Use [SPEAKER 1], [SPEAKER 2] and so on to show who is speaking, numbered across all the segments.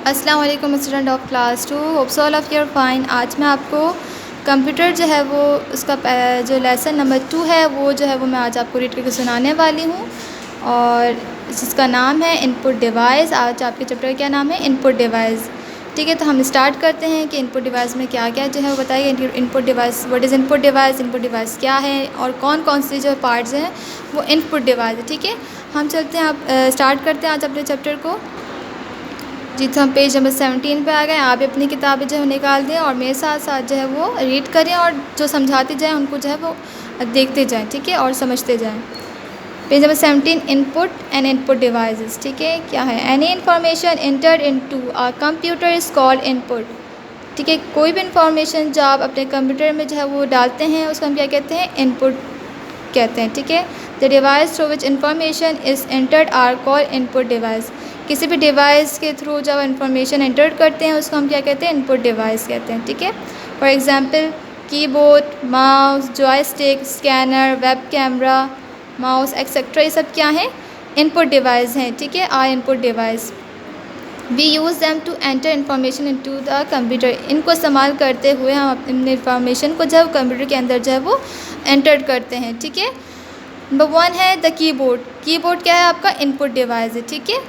[SPEAKER 1] अस्सलाम वालेकुम student of class 2, hopes all of your fine. आज मैं आपको कंप्यूटर जो है वो उसका जो लेसन नंबर 2 है वो जो है वो मैं आज आपको रीड करके सुनाने वाली हूँ, और जिसका नाम है इनपुट डिवाइस। आज आपके चैप्टर का क्या नाम है? Input device. ठीक है, तो हम स्टार्ट करते हैं कि इनपुट डिवाइस में क्या क्या जो है वो बताइए। Input device, what is input device, input device क्या है और कौन कौन से जो पार्ट्स हैं वो इनपुट डिवाइस है। ठीक है, हम चलते हैं, आप स्टार्ट करते हैं आज अपने चैप्टर को। जी, तो हम पेज नंबर 17 पे आ गए। आप अपनी किताबें जो है निकाल दें और मेरे साथ साथ जो है वो रीड करें, और जो समझाते जाएँ उनको जो है वो देखते जाएँ, ठीक है, और समझते जाएँ। Page number 17, input and input devices. ठीक है, क्या है? Any information entered into a computer is called input. ठीक है, कोई भी इंफॉर्मेशन जो आप अपने कंप्यूटर में जो है वो डालते हैं उसको हम क्या कहते हैं? इनपुट कहते हैं। ठीक है, the device through which information is entered are called input device. किसी भी डिवाइस के थ्रू जब इंफॉर्मेशन एंटर करते हैं उसको हम क्या कहते हैं? इनपुट डिवाइस कहते हैं। ठीक है, for example keyboard, mouse, joystick, scanner, web camera, mouse etcetera, ये सब क्या हैं? इनपुट डिवाइस हैं। ठीक है, are input device. We use them to enter information into the computer. इनको इस्तेमाल करते हुए हम अपने इन्फॉर्मेशन को जब कंप्यूटर के अंदर जो है वो एंटर करते हैं। ठीक है, नंबर 1 है द कीबोर्ड। कीबोर्ड क्या है? आपका इनपुट डिवाइस है। ठीक है,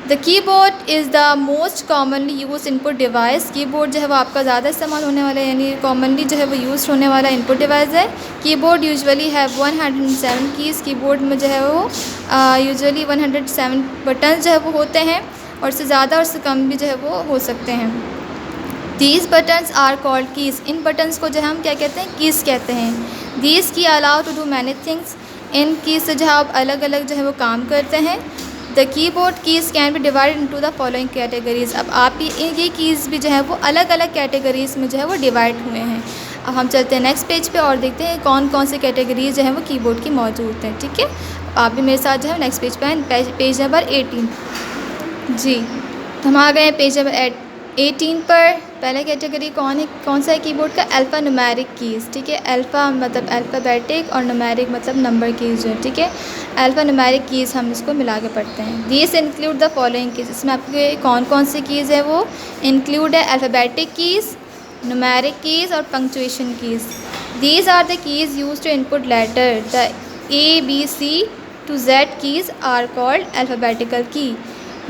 [SPEAKER 1] the keyboard is the most commonly use input device. Keyboard जो है वो आपका ज़्यादा इस्तेमाल होने वाला है, यानी कॉमनली जो है वो यूज़ होने वाला इनपुट डिवाइस है। Keyboard usually have 107 keys. Keyboard में जो है वो यूजुअली 107 बटन जो है वो होते हैं, और उससे ज़्यादा और उससे कम भी जो है वो हो सकते हैं। These buttons are called keys. इन बटन्स को जो है हम क्या कहते हैं? कीज़ कहते हैं। These key allow to do many things. इन कीज़ से जो है आप अलग अलग जो है वो काम करते हैं। The keyboard keys can be divided into the following categories. अब आप ये कीज़ भी जो है वो अलग अलग कैटेगरीज़ में जो है वो डिवाइड हुए हैं। अब हम चलते हैं नेक्स्ट पेज पे और देखते हैं कौन कौन सी कैटेगरीज़ जो है वो कीबोर्ड की मौजूद हैं। ठीक है, आप भी मेरे साथ जो है नेक्स्ट पेज पे हैं, पेज नंबर 18। जी, तो हम आ गए हैं पेज नंबर 18 पर। पहला कैटेगरी कौन सा है कीबोर्ड का? Alpha numeric keys. ठीक है, अल्फ़ा मतलब अल्फ़ाबेटिक और न्यूमेरिक मतलब नंबर कीज़ है। ठीक है, अल्फ़ा न्यूमेरिक कीज़ हम इसको मिला के पढ़ते हैं। These include the following keys. इसमें आपके कौन कौन सी कीज़ है वो इंक्लूड है? अल्फ़ाबेटिक कीज़, न्यूमेरिक कीज़ और punctuation keys. These are the keys use to input letter. The ABC to Z keys are called alphabetical key.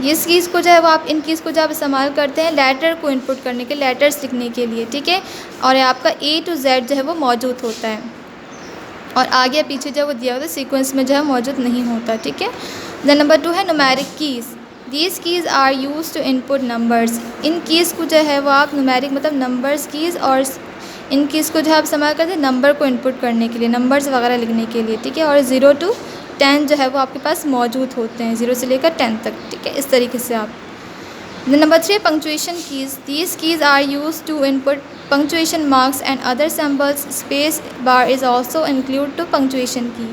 [SPEAKER 1] इस कीज़ को जो है वो आप इन कीज़ को जब इस्तेमाल करते हैं लेटर को इनपुट करने के, लेटर्स लिखने के लिए। ठीक है, और आपका A to Z जो है वो मौजूद होता है, और आगे पीछे जो है वो दिया होता है सीक्वेंस में जो है मौजूद नहीं होता। ठीक है, द नंबर 2 है numeric keys. These keys are use to input numbers. इन कीज़ को जो है वो आप न्यूमेरिक मतलब नंबर्स कीज़, और इन कीज़ को जो है आप इस्तेमाल करते हैं नंबर को इनपुट करने के लिए, नंबर्स वगैरह लिखने के लिए। ठीक है, और 0 to 10 जो है वो आपके पास मौजूद होते हैं, 0 से लेकर 10 तक। ठीक है, इस तरीके से आप। Number 3 punctuation keys. These keys are use to input punctuation marks and other symbols. Space bar is also include to punctuation key.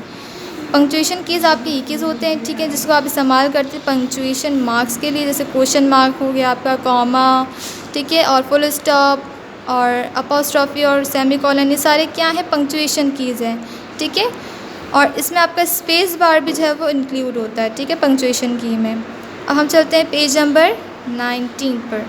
[SPEAKER 1] Punctuation keys आपके ये कीज़ होते हैं, ठीक है, जिसको आप इस्तेमाल करते हैं पंक्चुएशन मार्क्स के लिए, जैसे क्वेश्चन मार्क हो गया आपका, कॉमा, ठीक है, और फुल स्टॉप और अपोस्ट्रॉफी और सेमीकोलन, ये सारे क्या है? पंक्चुएशन कीज़ हैं। ठीक है, और इसमें आपका स्पेस बार भी जो है वो इंक्लूड होता है। ठीक है, पंक्चुएशन की में। अब हम चलते हैं पेज नंबर 19 पर।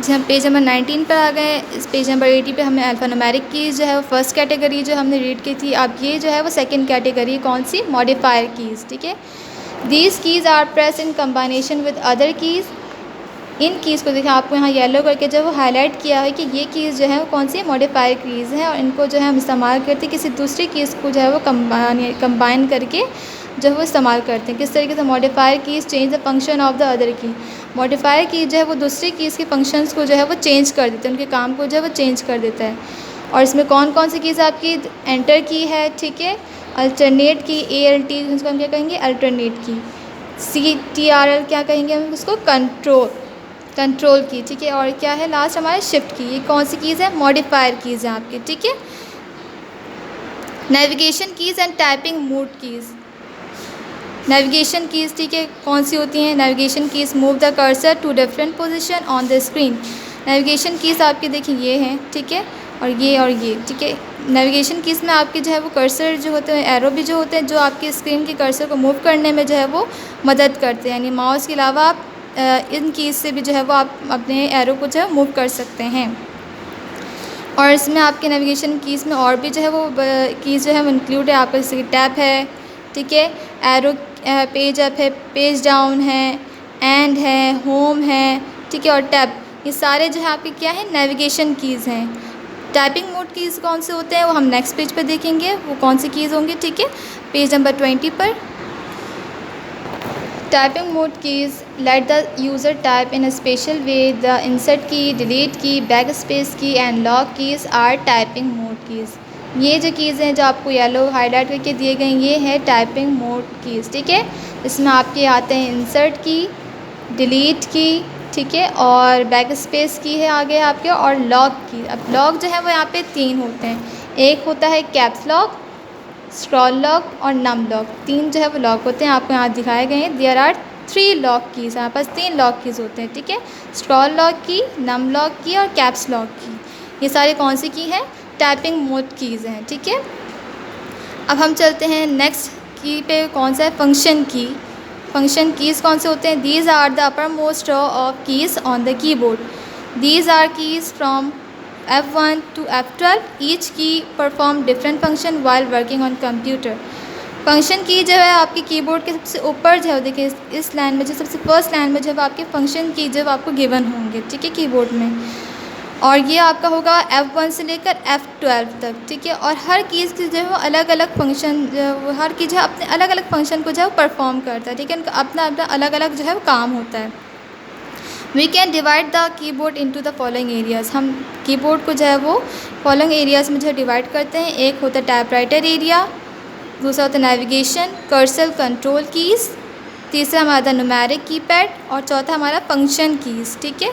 [SPEAKER 1] जी, हम पेज नंबर 19 पर आ गए। इस पेज नंबर 80 पे हमने अल्फ़ा न्यूमेरिक कीज़ जो है वो फर्स्ट कैटेगरी जो हमने रीड की थी। अब ये जो है वो सेकंड कैटेगरी कौन सी? Modifier keys. ठीक है, these keys are press in combination with other keys. इन कीज़ को देखिए, आपको यहाँ येलो करके जो वो हाईलाइट किया है कि ये कीज़ जो है वो कौन सी मॉडिफायर कीज़ है, और इनको जो है हम इस्तेमाल करते हैं किसी दूसरी कीज़ को जो है वो कंबाइन करके जो है वो इस्तेमाल करते हैं। किस तरीके से? Modifier keys change the function of the other की। मॉडिफायर की जो है वो दूसरी कीज़ के फंक्शंस को जो है वो चेंज कर देते हैं, उनके काम को जो है वो चेंज कर देता है। और इसमें कौन कौन सी कीज़ आपकी? एंटर की है, ठीक है, अल्टरनेट की, ALT उसको हम क्या कहेंगे? अल्टरनेट की। CTRL क्या कहेंगे हम उसको? कंट्रोल की। ठीक है, और क्या है लास्ट हमारे? Shift key. ये कौन सी कीज़ है? मॉडिफायर कीज़ है आपकी। ठीक है, navigation keys and typing mode keys. Navigation keys, ठीक है, कौन सी होती हैं? Navigation keys move the cursor to different position on the screen. Navigation keys आपके देखिए ये हैं, ठीक है, और ये। ठीक है, नेविगेशन कीज़ में आपके जो है वो कर्सर जो होते हैं, एरो भी जो होते हैं, जो आपके स्क्रीन के कर्सर को मूव करने में जो है वो मदद करते हैं। यानी माउस के अलावा आप इन कीज़ से भी जो है वो आप अपने एरो को जो है मूव कर सकते हैं। और इसमें आपके नेविगेशन कीज़ में और भी जो है वो कीज़ जो है वो इंक्लूड है। आपका जैसे कि टैप है, ठीक है, एरो, पेज अप है, पेज डाउन है, एंड है, होम है, ठीक है, और टैप, ये सारे जो है आपके क्या है, नेविगेशन कीज़ हैं। टाइपिंग मोड कीज़ कौन से होते हैं वो हम नेक्स्ट पेज पर देखेंगे, वो कौन सी कीज़ होंगी, ठीक है, पेज नंबर 20 पर। Typing mode keys let the user type in a special way. The insert key, delete key, backspace key and lock keys are typing mode keys. ये जो कीज़ हैं जो आपको येलो हाईलाइट करके दिए गए ये है टाइपिंग मोड कीज़, ठीक है। इसमें आपके आते हैं इंसर्ट की, डिलीट की, ठीक है, और बैक स्पेस की है आगे आपके, और लॉक की। अब लॉक जो है वो यहाँ पे 3 होते हैं, एक होता है कैप्स लॉक, स्क्रॉल लॉक और नम लॉक। 3 जो है वो लॉक होते हैं, आपको यहाँ दिखाए गए हैं। देयर आर 3 लॉक कीज़, यहाँ पास 3 लॉक कीज़ होते हैं, ठीक है, स्क्रॉल लॉक की, नम लॉक की और कैप्स लॉक की। ये सारे कौन सी की हैं, टाइपिंग मोड कीज़ हैं, ठीक है। अब हम चलते हैं नेक्स्ट की पे, कौन सा है, फंक्शन की। फंक्शन कीज़ कौन से होते हैं, these are the upper most row of keys on the keyboard. These are keys from F1 to F12. Each key perform different function while working on computer. Function की जो है आपके keyboard के सबसे ऊपर जो है, देखिए इस लाइन में जो सबसे फर्स्ट लाइन में जब आपके फंक्शन की जब आपको गिवन होंगे, ठीक है, कीबोर्ड में, और ये आपका होगा F1 से लेकर F12 तक, ठीक है। और हर कीज़ की जो है वो अलग अलग फंक्शन, हर की जो है अपने अलग अलग फंक्शन को जो है परफॉर्म करता है, ठीक है, उनका अपना अपना अलग अलग जो है वो काम होता है। We can divide the keyboard into the following areas. हम कीबोर्ड को जो है वो फॉलोइंग एरियाज़ में जो है डिवाइड करते हैं। एक होता है टाइपराइटर एरिया, दूसरा होता है नेविगेशन, कर्सर, कंट्रोल कीज़, तीसरा हमारा न्यूमेरिक कीपैड, और चौथा हमारा फंक्शन कीज़, ठीक है।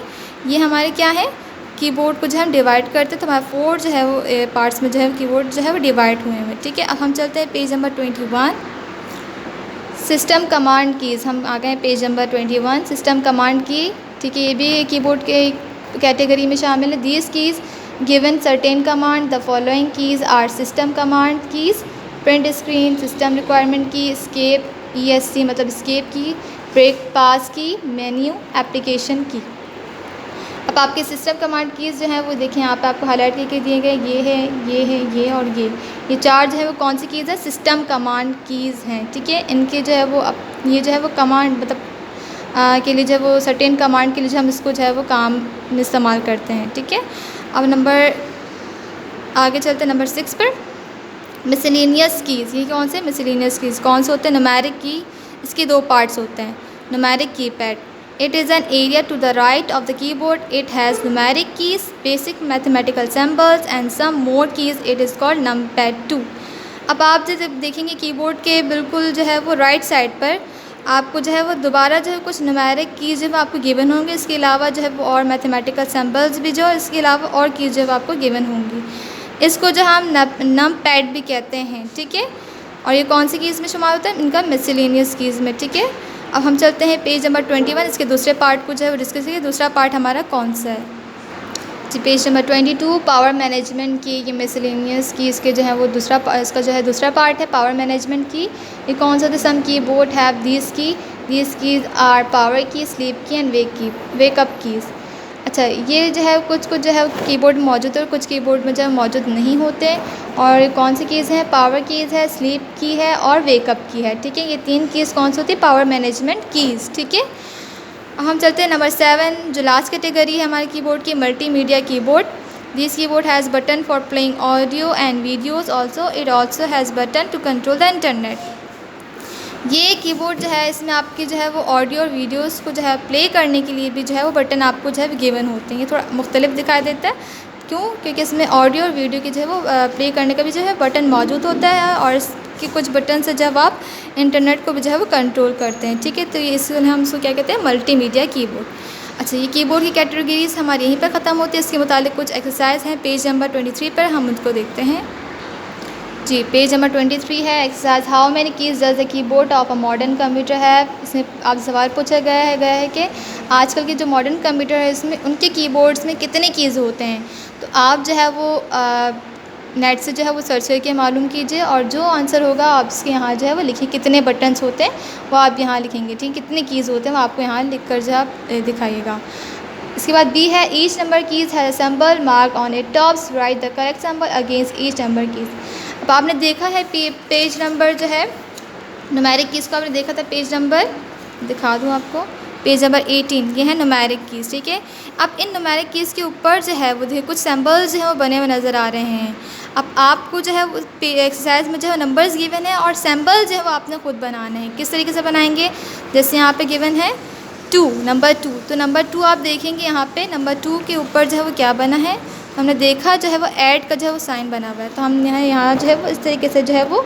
[SPEAKER 1] ये हमारे क्या है, कीबोर्ड को जो हम डिवाइड करते हैं, तो हमारा 4 जो है वो पार्ट्स में जो है कीबोर्ड जो है वो डिवाइड हुए हैं, ठीक है। अब हम चलते हैं page number 21, system command keys. हम आ गए हैं पेज नंबर 21, सिस्टम कमांड की, ठीक है, ये भी कीबोर्ड के कैटेगरी में शामिल है। These keys given certain command, the following keys are system command keys, print screen, system requirement key, escape, ESC मतलब escape key, break pause key, menu, application की। अब आपके सिस्टम कमांड कीज़ जो हैं वो देखें यहाँ पे आपको हाईलाइट करके दिए गए, ये है, ये है, ये और ये 4 जो है वो कौन सी कीज़ है, सिस्टम कमांड कीज़ हैं, ठीक है। इनके जो है वो ये जो है वो कमांड मतलब के लिए जो वो सर्टेन कमांड के लिए जो हम इसको जो है वो काम में इस्तेमाल करते हैं, ठीक है। अब नंबर आगे चलते हैं नंबर 6 पर, मिसलेनियस कीज़। ये कौन से मिसलेनियस कीज़ कौन से होते हैं, न्यूमेरिक की, इसके 2 पार्ट्स होते हैं। Numeric keypad, it is an area to the right of the keyboard, it has numeric keys, basic mathematical symbols and some more keys, it is called numpad 2। अब आप जब देखेंगे कीबोर्ड के बिल्कुल जो है वो राइट साइड पर आपको जो है वो दोबारा जो है कुछ न्यूमेरिक कीज़ जो आपको गिवन होंगे, इसके अलावा जो है वो और मैथमेटिकल सिंबल्स भी जो, इसके अलावा और कीज़ जो आपको गिवन होंगी। इसको जो हम नमपैड भी कहते हैं, ठीक है। और ये कौन सी कीज़ में शुमार होता है, इनका मिसलेनियस कीज़ में, ठीक है। अब हम चलते हैं पेज नंबर 21, इसके दूसरे पार्ट को जो है वो डिस्कस करेंगे। दूसरा पार्ट हमारा कौन सा है जी, पेज नंबर 22, पावर मैनेजमेंट की। ये मिसलेनियस की इसके जो है वो इसका जो है दूसरा पार्ट है, पावर मैनेजमेंट की। ये कौन सा, some keyboard have these keys are power key, sleep key and wake up keys. अच्छा, ये जो है कुछ जो है कीबोर्ड में मौजूद है और कुछ कीबोर्ड में जो है मौजूद नहीं होते। और कौन सी कीज़ हैं, पावर कीज़ है, स्लीप की है और वेकअप की है, ठीक है। ये 3 कीज़ कौन सी होती है, पावर मैनेजमेंट कीज़, ठीक है। हम चलते हैं नंबर 7, जो लास्ट कैटेगरी है हमारे कीबोर्ड की, multimedia keyboard. This keyboard has button for playing audio and videos, also it also has button to control the internet. ये कीबोर्ड जो है इसमें आपकी जो है वो ऑडियो और वीडियोज़ को जो है प्ले करने के लिए भी जो है वो बटन आपको जो है गिवन होते हैं। ये थोड़ा मुख्तलिफ दिखाई देता है, क्यों, क्योंकि इसमें ऑडियो और वीडियो की जो है वो प्ले करने का भी जो है बटन मौजूद होता है, और इसके कुछ बटन से जब आप इंटरनेट को भी जो है वो कंट्रोल करते हैं, ठीक है। तो ये इसलिए हम इसको क्या कहते हैं, मल्टीमीडिया कीबोर्ड। अच्छा, ये कीबोर्ड की कैटेगरीज हमारी यहीं पर ख़त्म होती है। इसके मुतालिक कुछ एक्सरसाइज हैं पेज नंबर 23 पर, हम उनको देखते हैं जी। पेज नंबर 23 है exercise, how many keys does the keyboard of a modern computer है। इसमें आप सवाल पूछा गया है कि आजकल के जो मॉडर्न कंप्यूटर है इसमें उनके कीबोर्ड्स में कितने कीज़ होते हैं। तो आप जो है वो नेट से जो है वो सर्च करके मालूम कीजिए, और जो आंसर होगा आप इसके यहाँ जो है वो लिखिए, कितने बटन्स होते हैं वो आप यहाँ लिखेंगे, ठीक, कितने कीज़ होते हैं वो आपको यहाँ लिख कर जो आप दिखाइएगा। इसके बाद बी है, ईच नंबर कीज़ है symbol mark on it tops, right the correct symbol against each number keys. अब आपने देखा है पेज नंबर जो है न्यूमेरिक कीज़ को आपने देखा था, पेज नंबर दिखा दूँ आपको, पेज नंबर 18, ये है न्यूमेरिक कीज़, ठीक है। अब इन न्यूमेरिक कीज़ के ऊपर जो है वो देखिए कुछ सिंबल्स जो हैं वो बने हुए नज़र आ रहे हैं। अब आपको जो है वो एक्सरसाइज में जो है नंबर्स गिवन है और सिंबल जो है वो आपने खुद बनाने हैं। किस तरीके से बनाएंगे, जैसे यहाँ पे गिवन है 2, नंबर 2, तो नंबर 2 आप देखेंगे यहाँ पे नंबर 2 के ऊपर जो है वो क्या बना है, हमने देखा जो है वो ऐड का जो है वो साइन बना हुआ है, तो हम यहाँ जो है वो इस तरीके से जो है वो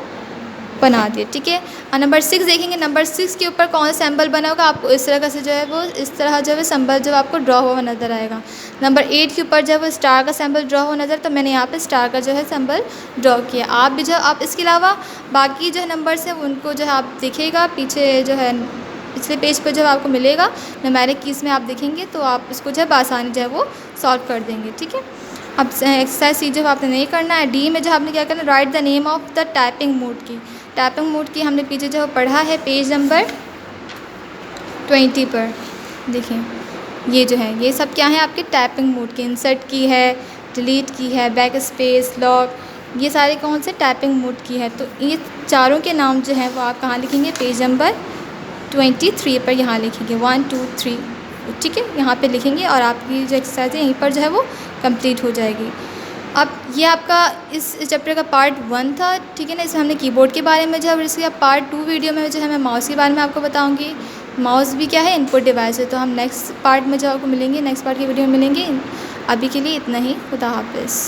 [SPEAKER 1] बना दिए, ठीक है। और नंबर 6 देखेंगे, नंबर 6 के ऊपर कौन सा सिंबल बना होगा, आपको इस तरह से जो है वो इस तरह जो है सिंबल जो आपको ड्रॉ हुआ नज़र आएगा। नंबर 8 के ऊपर जो है वो स्टार का सिंबल ड्रॉ हुआ नज़र, तो मैंने यहाँ पे स्टार का जो है सिंबल ड्रॉ किया। आप भी जो आप इसके अलावा बाकी जो है नंबर्स हैं उनको जो है आप देखिएगा, पीछे जो है पिछले पेज पर जो आपको मिलेगा न्यूमेरिक कीज़ में आप देखेंगे तो आप इसको जो है आसानी जो है वो सॉल्व कर देंगे, ठीक है। अब एक्सरसाइज सी जो आपने नहीं करना है, डी में जो आपने क्या करना है, right the name of the typing mode की। टाइपिंग मोड की हमने पीछे जो पढ़ा है पेज नंबर 20 पर, देखिए ये जो है ये सब क्या है आपके टाइपिंग मोड की, इंसर्ट की है, डिलीट की है, बैक स्पेस, लॉक, ये सारे कौन से टाइपिंग मोड की है। तो ये चारों के नाम जो हैं वो आप कहाँ लिखेंगे, पेज नंबर 23 पर यहाँ लिखेंगे 1 2 3, ठीक है, यहाँ पे लिखेंगे और आपकी जो एक्सरसाइज है यहीं पर जो है वो कंप्लीट हो जाएगी। अब ये आपका इस चैप्टर का पार्ट 1 था, ठीक है ना। इसमें हमने कीबोर्ड के बारे में जो है, इसके पार्ट 2 वीडियो में जो है मैं माउस के बारे में आपको बताऊंगी। माउस भी क्या है, इनपुट डिवाइस है। तो हम नेक्स्ट पार्ट में जो आपको मिलेंगे, नेक्स्ट पार्ट की वीडियो में मिलेंगे। अभी के लिए इतना ही, खुदा हाफिज़।